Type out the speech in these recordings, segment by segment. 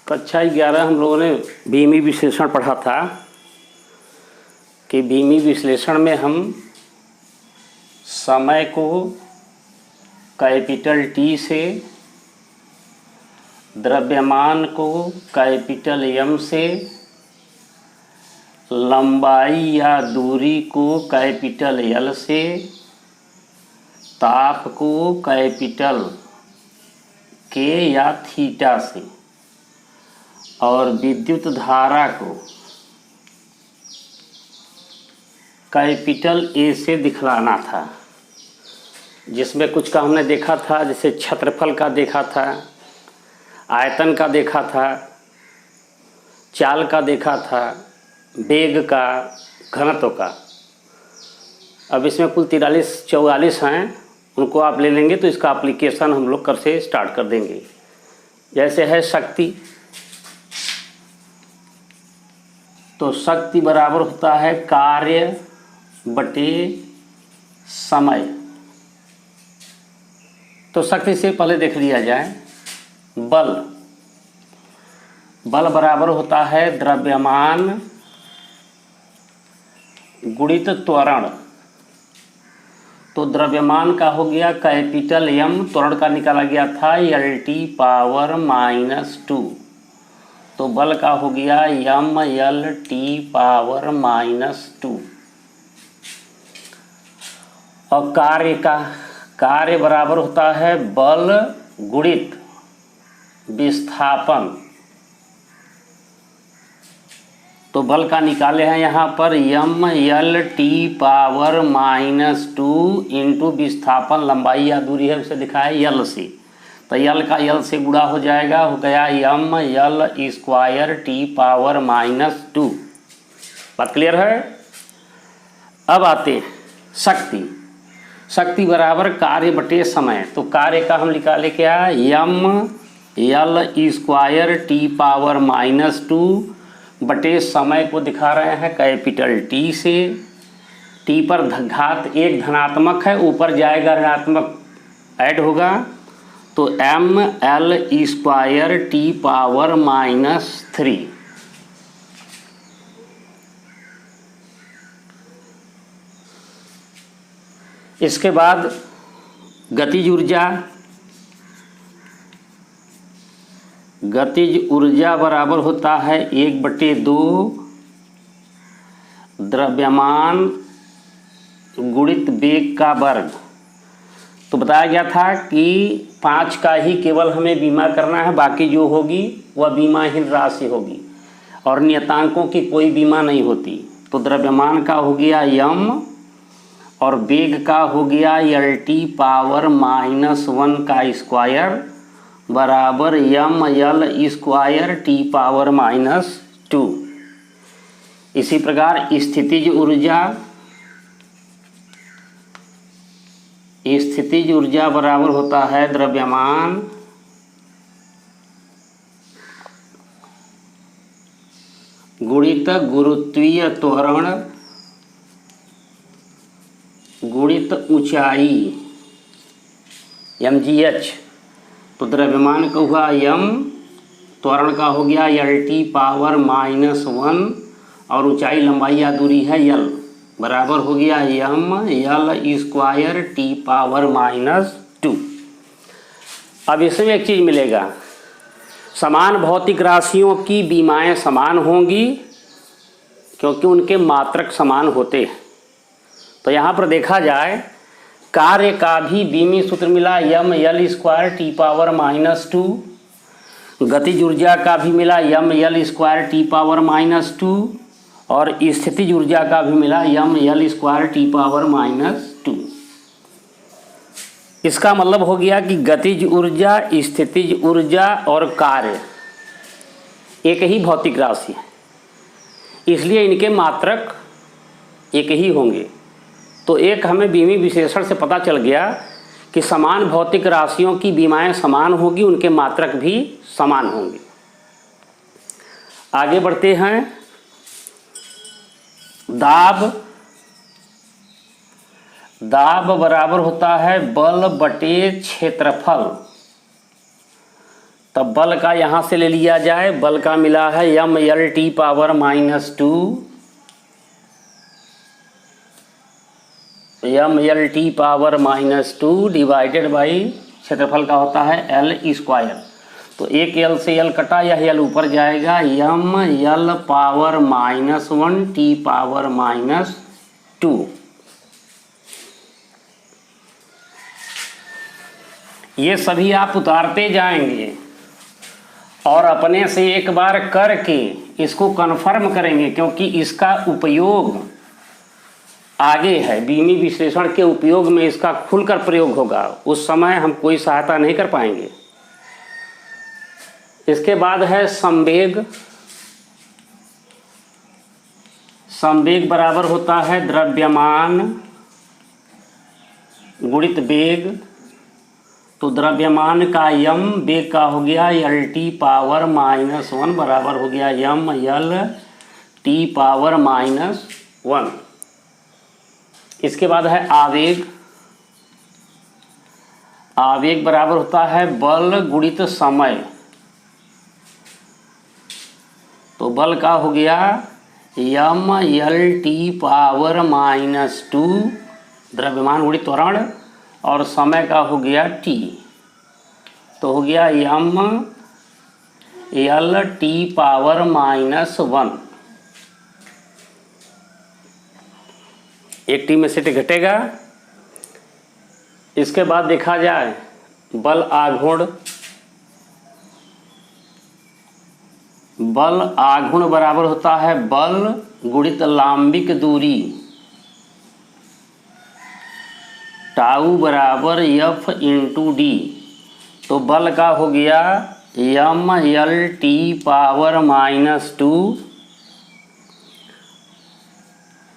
कक्षा 11 हम लोगों ने बीमी विश्लेषण पढ़ा था कि बीमी विश्लेषण में हम समय को कैपिटल टी से, द्रव्यमान को कैपिटल एम से, लंबाई या दूरी को कैपिटल एल से, ताप को कैपिटल के या थीटा से और विद्युत धारा को कैपिटल ए से दिखलाना था। जिसमें कुछ का हमने देखा था, जैसे क्षेत्रफल का देखा था, आयतन का देखा था, चाल का देखा था, वेग का, घनत्व का। अब इसमें कुल 44 हैं, उनको आप ले लेंगे तो इसका एप्लीकेशन हम लोग कर से स्टार्ट कर देंगे। जैसे है शक्ति, तो शक्ति बराबर होता है कार्य बटे समय। तो शक्ति से पहले देख लिया जाए, बल बराबर होता है द्रव्यमान गुणित त्वरण। तो द्रव्यमान का हो गया कैपिटल एम, त्वरण का निकाला गया था L(T)⁻²। तो बल का हो गया mL(T)⁻²। और कार्य बराबर होता है बल गुणित विस्थापन। तो बल का निकाले हैं यहाँ पर mL(T)⁻² इंटू विस्थापन, लंबाई या दूरी है उसे लिखा है यल से। तो यल का यल से गुणा हो जाएगा, हो गया mL²T⁻²। बात क्लियर है। अब आते हैं शक्ति बराबर कार्य बटे समय। तो कार्य का हम निकाले क्या, mL²T⁻² बटे समय को दिखा रहे हैं कैपिटल टी से। टी पर घात 1 धनात्मक है, ऊपर जाएगा ऋणात्मक ऐड होगा। तो mL²T⁻3। इसके बाद गतिज ऊर्जा बराबर होता है 1/2 द्रव्यमान गुणित वेग का वर्ग। तो बताया गया था कि 5 का ही केवल हमें बीमा करना है, बाकी जो होगी वह बीमाहीन राशि होगी और नियतांकों की कोई बीमा नहीं होती। तो द्रव्यमान का हो गया m और वेग का हो गया L(T)⁻⁻1 का स्क्वायर बराबर mL²T⁻²। इसी प्रकार स्थितिज ऊर्जा बराबर होता है द्रव्यमान गुणित गुरुत्वीय त्वरण गुणित ऊंचाई mgh। तो द्रव्यमान का हुआ m, त्वरण का हो गया L(T)⁻⁻1 और ऊंचाई लंबाई या दूरी है l, बराबर हो गया mL²T⁻²। अब इसमें एक चीज़ मिलेगा, समान भौतिक राशियों की बीमाएं समान होंगी क्योंकि उनके मात्रक समान होते हैं। तो यहाँ पर देखा जाए, कार्य का भी बीमी सूत्र मिला mL²T⁻²। गतिज ऊर्जा का भी मिला mL²T⁻² और स्थितिज ऊर्जा का भी मिला mL²T⁻²। इसका मतलब हो गया कि गतिज ऊर्जा, स्थितिज ऊर्जा और कार्य एक ही भौतिक राशि है, इसलिए इनके मात्रक एक ही होंगे। तो एक हमें बीमी विश्लेषण से पता चल गया कि समान भौतिक राशियों की बीमाएं समान होगी, उनके मात्रक भी समान होंगे। आगे बढ़ते हैं। दाब बराबर होता है बल बटे क्षेत्रफल। तब बल का यहाँ से ले लिया जाए, बल का मिला है mLT power -2 mLT power -2 divided by क्षेत्रफल का होता है L²। तो एक L से L कटा, यह L ऊपर जाएगा, mL पावर -1 T पावर -2। ये सभी आप उतारते जाएंगे और अपने से एक बार करके इसको कन्फर्म करेंगे, क्योंकि इसका उपयोग आगे है, बीमी विश्लेषण के उपयोग में इसका खुलकर प्रयोग होगा, उस समय हम कोई सहायता नहीं कर पाएंगे। इसके बाद है संवेग। संवेग बराबर होता है द्रव्यमान गुणित वेग। तो द्रव्यमान का m, वेग का हो गया LT पावर -1 बराबर हो गया mLT पावर -1। इसके बाद है आवेग। आवेग बराबर होता है बल गुणित समय। तो बल का हो गया mLT पावर -2 द्रव्यमान गुणित त्वरण, और समय का हो गया t। तो हो गया mLT पावर -1। एक t में से t घटेगा। इसके बाद देखा जाए बल आघूर्ण। बल आघूर्ण बराबर होता है बल गुणित लांबिक दूरी। टाउ बराबर F × d। तो बल का हो गया mLT पावर -2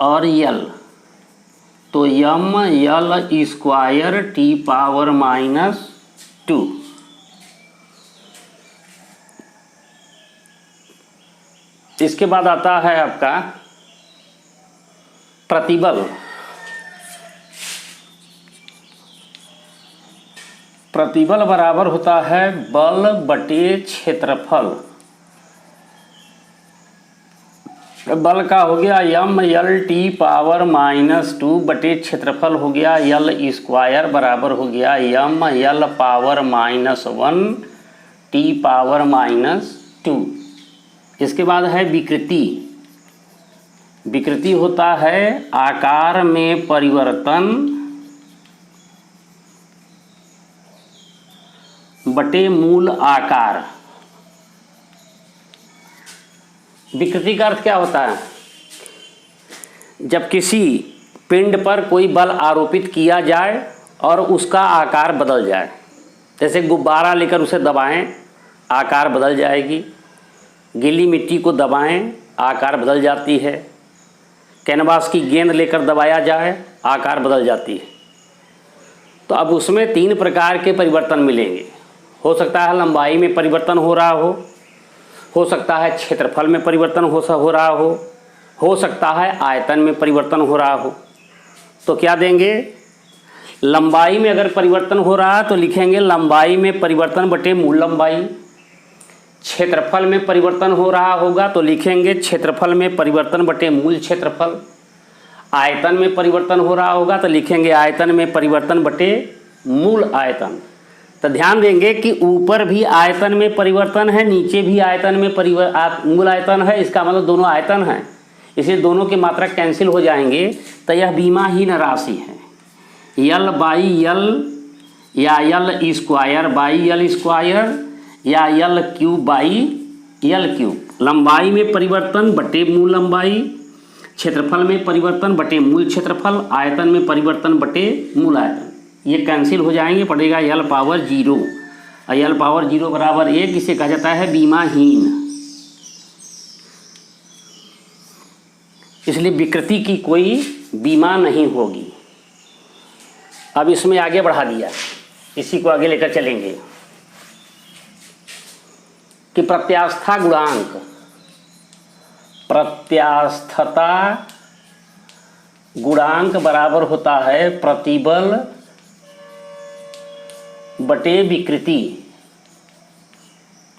और L। तो mL² T पावर -2। इसके बाद आता है आपका प्रतिबल। प्रतिबल बराबर होता है बल बटे क्षेत्रफल। बल का हो गया mLT पावर -2 बटे क्षेत्रफल हो गया L² बराबर हो गया mL पावर -1 T पावर -2। इसके बाद है विकृति। विकृति होता है आकार में परिवर्तन बटे मूल आकार। विकृति का अर्थ क्या होता है? जब किसी पिंड पर कोई बल आरोपित किया जाए और उसका आकार बदल जाए। जैसे गुब्बारा लेकर उसे दबाएं, आकार बदल जाएगी। गीली मिट्टी को दबाएं, आकार बदल जाती है। कैनवास की गेंद लेकर दबाया जाए, आकार बदल जाती है। तो अब उसमें 3 प्रकार के परिवर्तन मिलेंगे। हो सकता है लंबाई में परिवर्तन हो रहा हो सकता है क्षेत्रफल में परिवर्तन हो रहा हो सकता है आयतन में परिवर्तन हो रहा हो। तो क्या देंगे? लंबाई में अगर परिवर्तन हो रहा है तो लिखेंगे लंबाई में परिवर्तन बटे मूल लंबाई। क्षेत्रफल में परिवर्तन हो रहा होगा तो लिखेंगे क्षेत्रफल में परिवर्तन बटे मूल क्षेत्रफल। आयतन में परिवर्तन हो रहा होगा तो लिखेंगे आयतन में परिवर्तन बटे मूल आयतन। तो ध्यान देंगे कि ऊपर भी आयतन में परिवर्तन है, नीचे भी आयतन में मूल आयतन है। इसका मतलब दोनों आयतन हैं, इसलिए दोनों की मात्रा कैंसिल हो जाएंगे। तो यह बीमाहीन राशि है। L बाई L या L² बाई L² या L³ बाई L³। लंबाई में परिवर्तन बटे मूल लंबाई, क्षेत्रफल में परिवर्तन बटे मूल क्षेत्रफल, आयतन में परिवर्तन बटे मूल आयतन। ये कैंसिल हो जाएंगे, पड़ेगा L पावर 0। L पावर 0 बराबर 1। इसे कहा जाता है बीमाहीन। इसलिए विकृति की कोई बीमा नहीं होगी। अब इसमें आगे बढ़ा दिया, इसी को आगे लेकर चलेंगे कि प्रत्यास्था गुणांक। प्रत्यास्थता गुणांक बराबर होता है प्रतिबल बटे विकृति।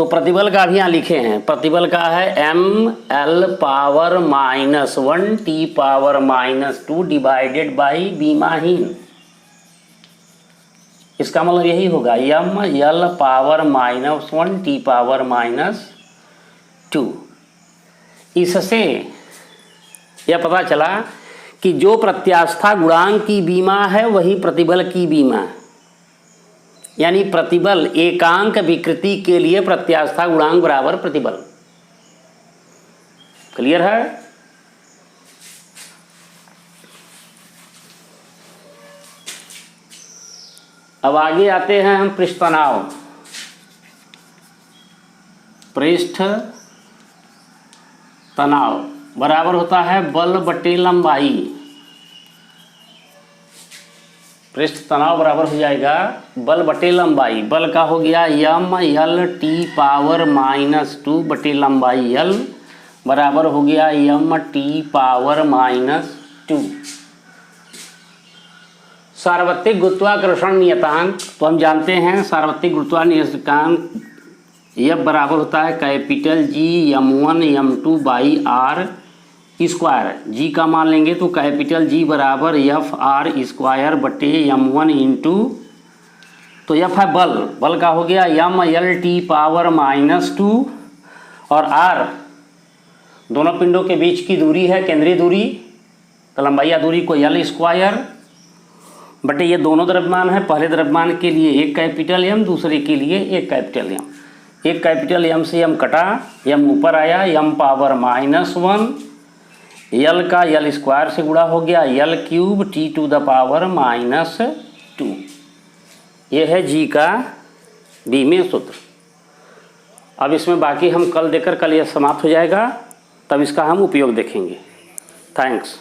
तो प्रतिबल का भी यहाँ लिखे हैं, प्रतिबल का है ml power -1 t power -2 divided by बीमाहीन। इसका मतलब यही होगा ml पावर -1 t पावर -2। इससे यह पता चला कि जो प्रत्यास्था गुणांक की बीमा है वही प्रतिबल की बीमा है, यानी प्रतिबल एकांक विकृति के लिए प्रत्यास्था गुणांक बराबर प्रतिबल। क्लियर है? अब आगे आते हैं हम पृष्ठ तनाव। पृष्ठ तनाव बराबर होता है बल बटे लंबाई। पृष्ठ तनाव बराबर हो जाएगा बल बटे लंबाई। बल का हो गया ml t पावर -2 बटे लंबाई l बराबर हो गया mt पावर -2। सार्वत्रिक गुरुत्वाकर्षण नियतांक तो हम जानते हैं, सार्वत्रिक गुरुत्वाकर्षण F बराबर होता है कैपिटल G m1 m2 बाई r स्क्वायर। जी का मान लेंगे तो कैपिटल G बराबर एफ आर स्क्वायर बटे m1 इंटू, तो एफ है बल, बल का हो गया ml t पावर -2 और r दोनों पिंडों के बीच की दूरी है केंद्रीय दूरी, तो लंबाई या दूरी को l स्क्वायर बटे ये दोनों द्रव्यमान है, पहले द्रव्यमान के लिए एक कैपिटल M, दूसरे के लिए एक कैपिटल M। एक कैपिटल M से M कटा, M ऊपर आया, M पावर -1, L का L स्क्वायर से गुणा हो गया L cube t to the power -2। ये है G का B में सूत्र। अब इसमें बाकी हम कल देकर, कल यह समाप्त हो जाएगा, तब इसका हम उपयोग देखेंगे। थैंक्स।